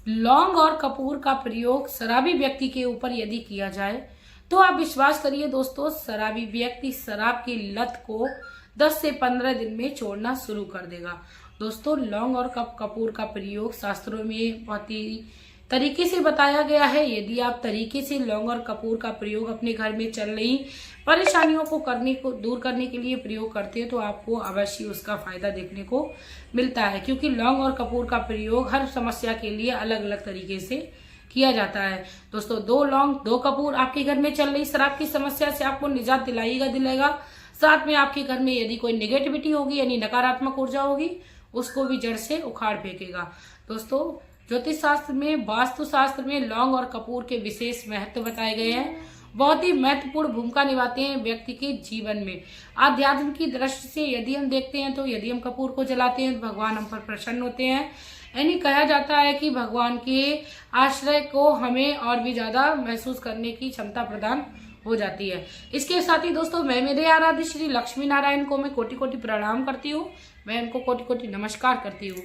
लौंग और कपूर का प्रयोग शराबी व्यक्ति के ऊपर यदि किया जाए तो आप विश्वास करिए दोस्तों, शराबी व्यक्ति शराब की लत को 10 से 15 दिन में छोड़ना शुरू कर देगा। दोस्तों, लौंग और कपूर का प्रयोग शास्त्रों में बहुत ही तरीके से बताया गया है। यदि आप तरीके से लौंग और कपूर का प्रयोग अपने घर में चल रही परेशानियों को दूर करने के लिए प्रयोग करते हैं तो आपको अवश्य उसका फायदा देखने को मिलता है, क्योंकि लौंग और कपूर का प्रयोग हर समस्या के लिए अलग अलग तरीके से किया जाता है। दोस्तों, 2 लौंग 2 कपूर आपके घर में चल रही शराब की समस्या से आपको निजात दिलाएगा। साथ में आपके घर में यदि कोई नेगेटिविटी होगी यानी नकारात्मक ऊर्जा होगी उसको भी जड़ से उखाड़ फेंकेगा। दोस्तों, ज्योतिष शास्त्र में, वास्तु शास्त्र में लौंग और कपूर के विशेष महत्व बताए गए हैं। बहुत ही महत्वपूर्ण भूमिका निभाते हैं व्यक्ति के जीवन में। आध्यात्म की दृष्टि से यदि हम देखते हैं तो यदि हम कपूर को जलाते हैं तो भगवान हम पर प्रसन्न होते हैं। यानी कहा जाता है कि भगवान के आश्रय को हमें और भी ज्यादा महसूस करने की क्षमता प्रदान हो जाती है। इसके साथ ही दोस्तों, मैं मेरे आराध्य श्री लक्ष्मी नारायण को मैं कोटि कोटि प्रणाम करती हूँ, मैं उनको कोटि कोटि नमस्कार करती हूँ।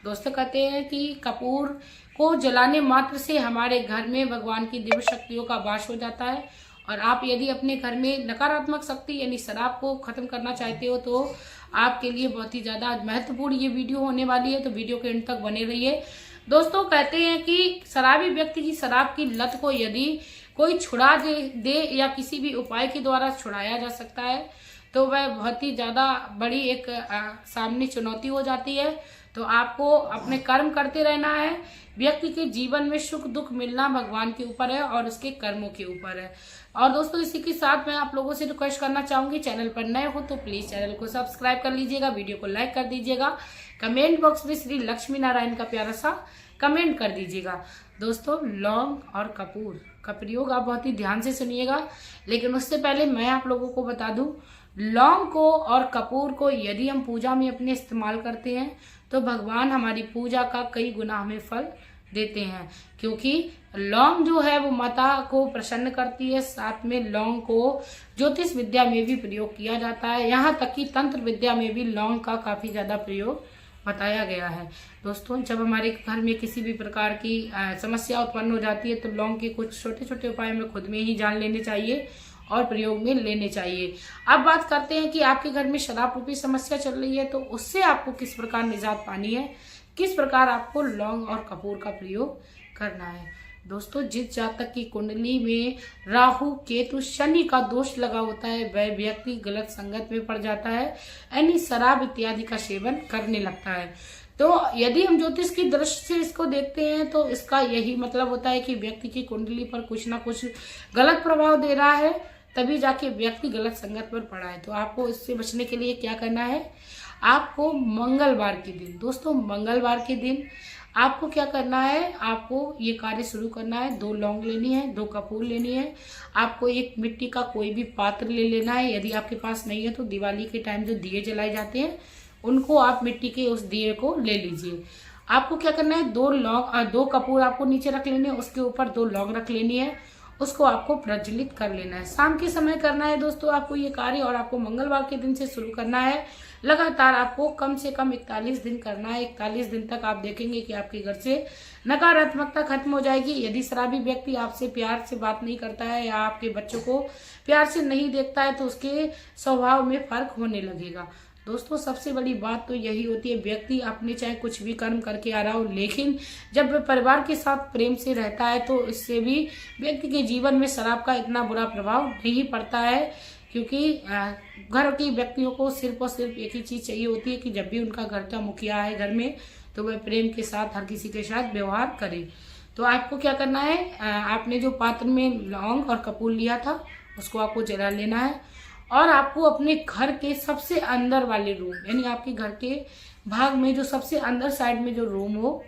दोस्तों, कहते हैं कि कपूर को जलाने मात्र से हमारे घर में भगवान की दिव्य शक्तियों का वास हो जाता है। और आप यदि अपने घर में नकारात्मक शक्ति यानी शराब को खत्म करना चाहते हो तो आपके लिए बहुत ही ज्यादा महत्वपूर्ण ये वीडियो होने वाली है, तो वीडियो के अंत तक बने रहिए। दोस्तों, कहते हैं कि शराबी व्यक्ति की शराब की लत को यदि कोई छुड़ा दे या किसी भी उपाय के द्वारा छुड़ाया जा सकता है तो वह बहुत ही ज्यादा बड़ी एक सामने चुनौती हो जाती है। तो आपको अपने कर्म करते रहना है। व्यक्ति के जीवन में सुख दुख मिलना भगवान के ऊपर है और उसके कर्मों के ऊपर है। और दोस्तों, इसी के साथ मैं आप लोगों से रिक्वेस्ट करना चाहूंगी, चैनल पर नए हो तो प्लीज चैनल को सब्सक्राइब कर लीजिएगा, वीडियो को लाइक कर दीजिएगा, कमेंट बॉक्स में श्री लक्ष्मी नारायण का प्यारा सा कमेंट कर दीजिएगा। दोस्तों, लौंग और कपूर का प्रयोग आप बहुत ही ध्यान से सुनिएगा, लेकिन उससे पहले मैं आप लोगों को बता दूं, लौंग को और कपूर को यदि हम पूजा में अपने इस्तेमाल करते हैं तो भगवान हमारी पूजा का कई गुना हमें फल देते हैं, क्योंकि लौंग जो है वो माता को प्रसन्न करती है। साथ में लौंग को ज्योतिष विद्या में भी प्रयोग किया जाता है, यहाँ तक कि तंत्र विद्या में भी लौंग का काफी ज्यादा प्रयोग बताया गया है। दोस्तों, जब हमारे घर में किसी भी प्रकार की समस्या उत्पन्न हो जाती है तो लौंग के कुछ छोटे छोटे उपाय हमें खुद में ही जान लेने चाहिए और प्रयोग में लेने चाहिए। अब बात करते हैं कि आपके घर में शराब रूपी समस्या चल रही है तो उससे आपको किस प्रकार निजात पानी है, किस प्रकार आपको लौंग और कपूर का प्रयोग करना है। दोस्तों, जिस जातक की कुंडली में राहु केतु शनि का दोष लगा होता है वह व्यक्ति गलत संगत में पड़ जाता है, यानी शराब इत्यादि का सेवन करने लगता है। तो यदि हम ज्योतिष की दृष्टि से इसको देखते हैं तो इसका यही मतलब होता है कि व्यक्ति की कुंडली पर कुछ ना कुछ गलत प्रभाव दे रहा है, तभी जाके व्यक्ति गलत संगत पर पड़ा है। तो आपको इससे बचने के लिए क्या करना है, आपको मंगलवार के दिन, दोस्तों मंगलवार के दिन आपको क्या करना है, आपको ये कार्य शुरू करना है। 2 लौंग लेनी है, 2 कपूर लेनी है, आपको एक मिट्टी का कोई भी पात्र ले लेना है। यदि आपके पास नहीं है तो दिवाली के टाइम जो दिए जलाए जाते हैं उनको आप मिट्टी के उस दिए को ले लीजिए। आपको क्या करना है, 2 लौंग 2 कपूर आपको नीचे रख लेने हैं, उसके ऊपर 2 लौंग रख लेनी है, उसको आपको प्रज्वलित कर लेना है। शाम के समय करना है दोस्तों आपको ये कार्य, और आपको मंगलवार के दिन से शुरू करना है। लगातार आपको कम से कम 41 दिन करना है। 41 दिन तक आप देखेंगे कि आपके घर से नकारात्मकता खत्म हो जाएगी। यदि शराबी व्यक्ति आपसे प्यार से बात नहीं करता है या आपके बच्चों को प्यार से नहीं देखता है तो उसके स्वभाव में फर्क होने लगेगा। दोस्तों, सबसे बड़ी बात तो यही होती है, व्यक्ति अपने चाहे कुछ भी कर्म करके आ रहा हो, लेकिन जब वह परिवार के साथ प्रेम से रहता है तो इससे भी व्यक्ति के जीवन में शराब का इतना बुरा प्रभाव नहीं पड़ता है, क्योंकि घर के व्यक्तियों को सिर्फ और सिर्फ एक ही चीज चाहिए होती है कि जब भी उनका घर का मुखिया है घर में तो वह प्रेम के साथ हर किसी के साथ व्यवहार करे। तो आपको क्या करना है, आपने जो पात्र में लौंग और कपूर लिया था उसको आपको जला लेना है, और आपको अपने घर के सबसे अंदर वाले रूम, यानी आपके घर के भाग में जो सबसे अंदर साइड में जो रूम हो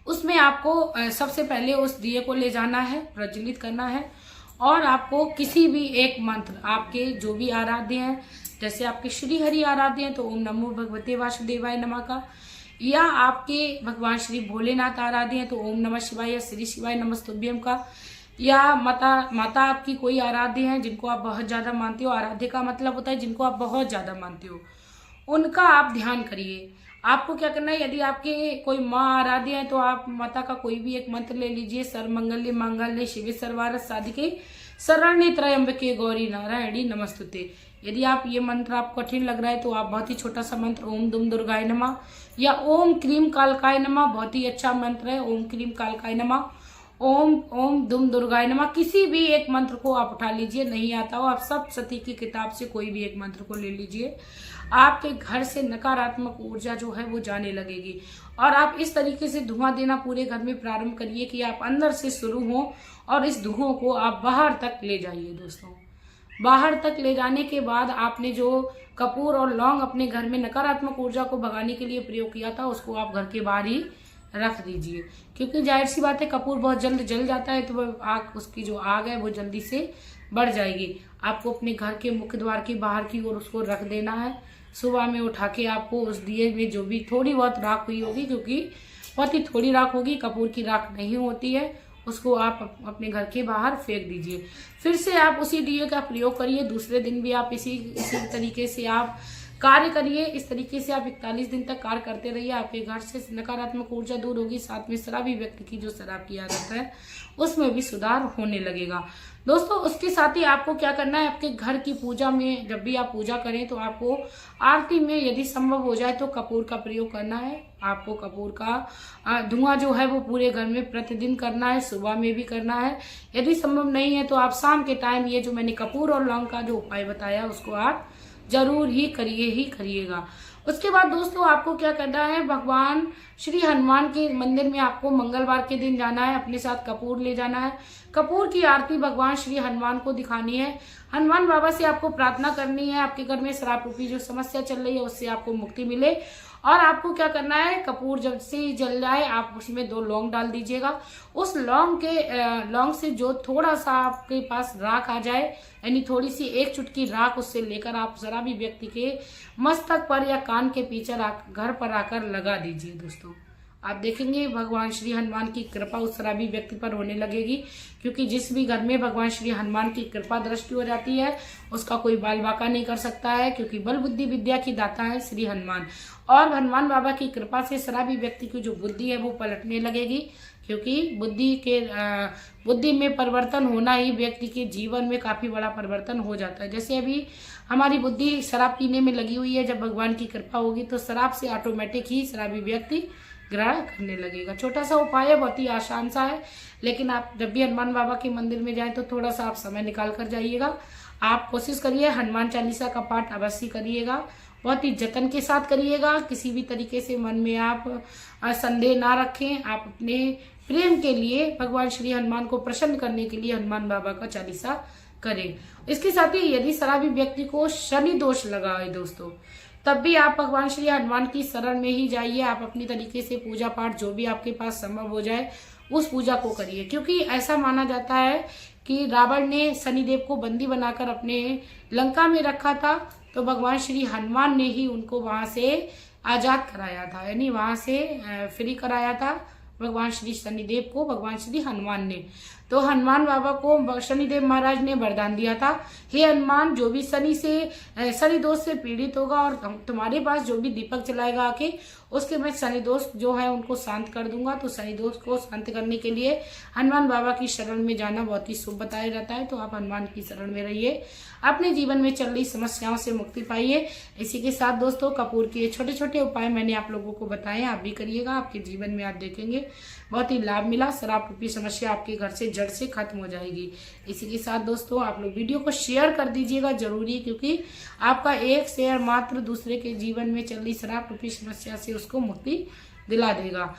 उसमें आपको सबसे पहले उस दिए को ले जाना है, प्रज्वलित करना है, और आपको किसी भी एक मंत्र, आपके जो भी आराध्य हैं, जैसे आपके श्री हरि आराध्य हैं तो ओम नमो भगवते वासुदेवाय नमः का, या आपके भगवान श्री भोलेनाथ आराध्य हैं तो ओम नमः शिवाय या श्री शिवाय नमस्तुभ्यम का, या माता आपकी कोई आराध्य हैं जिनको आप बहुत ज्यादा मानते हो, आराध्य का मतलब होता है जिनको आप बहुत ज्यादा मानते हो, उनका आप ध्यान करिए। आपको क्या करना है, यदि आपके कोई माँ आराध्य है तो आप माता का कोई भी एक मंत्र ले लीजिए। सर्वमंगल्य मांगल्ये शिवे सर्वार्थ साधिके शरण्ये त्र्यंबके गौरी नारायणी नमस्तुते। यदि आप ये मंत्र आपको कठिन लग रहा है तो आप बहुत ही छोटा सा मंत्र ओम दुम दुर्गाय नमः या ओम क्रीम कालकाय नमः, बहुत ही अच्छा मंत्र है ओम क्रीम कालकाय नमः, ओम ओम दुम दुर्गाय नमः, किसी भी एक मंत्र को आप उठा लीजिए। नहीं आता हो आप सब सती की किताब से कोई भी एक मंत्र को ले लीजिए। आपके घर से नकारात्मक ऊर्जा जो है वो जाने लगेगी और आप इस तरीके से धुआं देना पूरे घर में प्रारंभ करिए कि आप अंदर से शुरू हो और इस धुआं को आप बाहर तक ले जाइए। दोस्तों, बाहर तक ले जाने के बाद आपने जो कपूर और लौंग अपने घर में नकारात्मक ऊर्जा को भगाने के लिए प्रयोग किया था उसको आप घर के बाहर ही रख दीजिए, क्योंकि जाहिर सी बात है कपूर बहुत जल्द जल जाता है तो वह आग, उसकी जो आग है वो जल्दी से बढ़ जाएगी। आपको अपने घर के मुख्य द्वार के बाहर की ओर उसको रख देना है। सुबह में उठा के आपको उस दिए में जो भी थोड़ी बहुत राख हुई होगी, क्योंकि बहुत ही थोड़ी राख होगी, कपूर की राख नहीं होती है, उसको आप अपने घर के बाहर फेंक दीजिए। फिर से आप उसी दिए का प्रयोग करिए। दूसरे दिन भी आप इसी तरीके से आप कार्य करिए। इस तरीके से आप 41 दिन तक कार्य करते रहिए। आपके घर से नकारात्मक ऊर्जा दूर होगी, साथ में शराबी व्यक्ति की जो शराब की आदत है उसमें भी सुधार होने लगेगा। दोस्तों, उसके साथ ही आपको क्या करना है, आपके घर की पूजा में जब भी आप पूजा करें तो आपको आरती में यदि संभव हो जाए तो कपूर का प्रयोग करना है। आपको कपूर का धुआं जो है वो पूरे घर में प्रतिदिन करना है, सुबह में भी करना है। यदि संभव नहीं है तो आप शाम के टाइम ये जो मैंने कपूर और लौंग का जो उपाय बताया उसको आप जरूर ही करिएगा। उसके बाद दोस्तों आपको क्या करना है, भगवान श्री हनुमान के मंदिर में आपको मंगलवार के दिन जाना है, अपने साथ कपूर ले जाना है। कपूर की आरती भगवान श्री हनुमान को दिखानी है। हनुमान बाबा से आपको प्रार्थना करनी है आपके घर में शराब रूपी जो समस्या चल रही है उससे आपको मुक्ति मिले। और आपको क्या करना है, कपूर जब से जल जाए आप उसमें 2 लौंग डाल दीजिएगा। उस लौंग से जो थोड़ा सा आपके पास राख आ जाए, यानी थोड़ी सी 1 चुटकी राख, उससे लेकर आप शराबी व्यक्ति के मस्तक पर या कान के पीछे घर पर आकर लगा दीजिए। दोस्तों, आप देखेंगे भगवान श्री हनुमान की कृपा उस शराबी व्यक्ति पर होने लगेगी, क्योंकि जिस भी घर में भगवान श्री हनुमान की कृपा दृष्टि हो जाती है उसका कोई बाल बाका नहीं कर सकता है, क्योंकि बल बुद्धि विद्या की दाता है श्री हनुमान। और हनुमान बाबा की कृपा से शराबी व्यक्ति की जो बुद्धि है वो पलटने लगेगी, क्योंकि बुद्धि में परिवर्तन होना ही व्यक्ति के जीवन में काफी बड़ा परिवर्तन हो जाता है। जैसे अभी हमारी बुद्धि शराब पीने में लगी हुई है, जब भगवान की कृपा होगी तो शराब से ऑटोमेटिक ही शराबी व्यक्ति ग्रहण करने लगेगा। छोटा सा उपाय है, बहुत ही आसान सा है, लेकिन आप जब भी हनुमान बाबा के मंदिर में जाएं तो थोड़ा सा आप समय निकाल कर जाइएगा। आप कोशिश करिए हनुमान चालीसा का पाठ अवश्य करिएगा, बहुत ही जतन के साथ करिएगा। किसी भी तरीके से मन में आप संदेह ना रखें। आप अपने प्रेम के लिए भगवान श्री हनुमान को प्रसन्न करने के लिए हनुमान बाबा का चालीसा करें। इसके साथ ही यदि शराबी व्यक्ति को शनि दोष लगा है दोस्तों, तब भी आप भगवान श्री हनुमान की शरण में ही जाइए। आप अपनी तरीके से पूजा पाठ जो भी आपके पास संभव हो जाए उस पूजा को करिए, क्योंकि ऐसा माना जाता है कि रावण ने शनिदेव को बंदी बनाकर अपने लंका में रखा था, तो भगवान श्री हनुमान ने ही उनको वहां से आजाद कराया था, यानी वहां से फ्री कराया था भगवान श्री शनिदेव को भगवान श्री हनुमान ने। तो हनुमान बाबा को शनिदेव महाराज ने वरदान दिया था, हे हनुमान, जो भी शनि दोष से पीड़ित होगा और तुम्हारे पास जो भी दीपक जलाएगा आके, उसके मैं शनि दोष जो है उनको शांत कर दूंगा। तो शनि दोष को शांत करने के लिए हनुमान बाबा की शरण में जाना बहुत ही शुभ बताया जाता है। तो आप हनुमान की शरण में रहिए, अपने जीवन में चल रही समस्याओं से मुक्ति पाइए। इसी के साथ दोस्तों कपूर के छोटे छोटे उपाय मैंने आप लोगों को बताए, आप भी करिएगा, आपके जीवन में आप देखेंगे बहुत ही लाभ मिला। शराब रूपी समस्या आपके घर से जड़ से खत्म हो जाएगी। इसी के साथ दोस्तों आप लोग वीडियो को शेयर कर दीजिएगा जरूरी, क्योंकि आपका एक शेयर मात्र दूसरे के जीवन में चल रही शराब रूपी समस्या से उसको मुक्ति दिला देगा।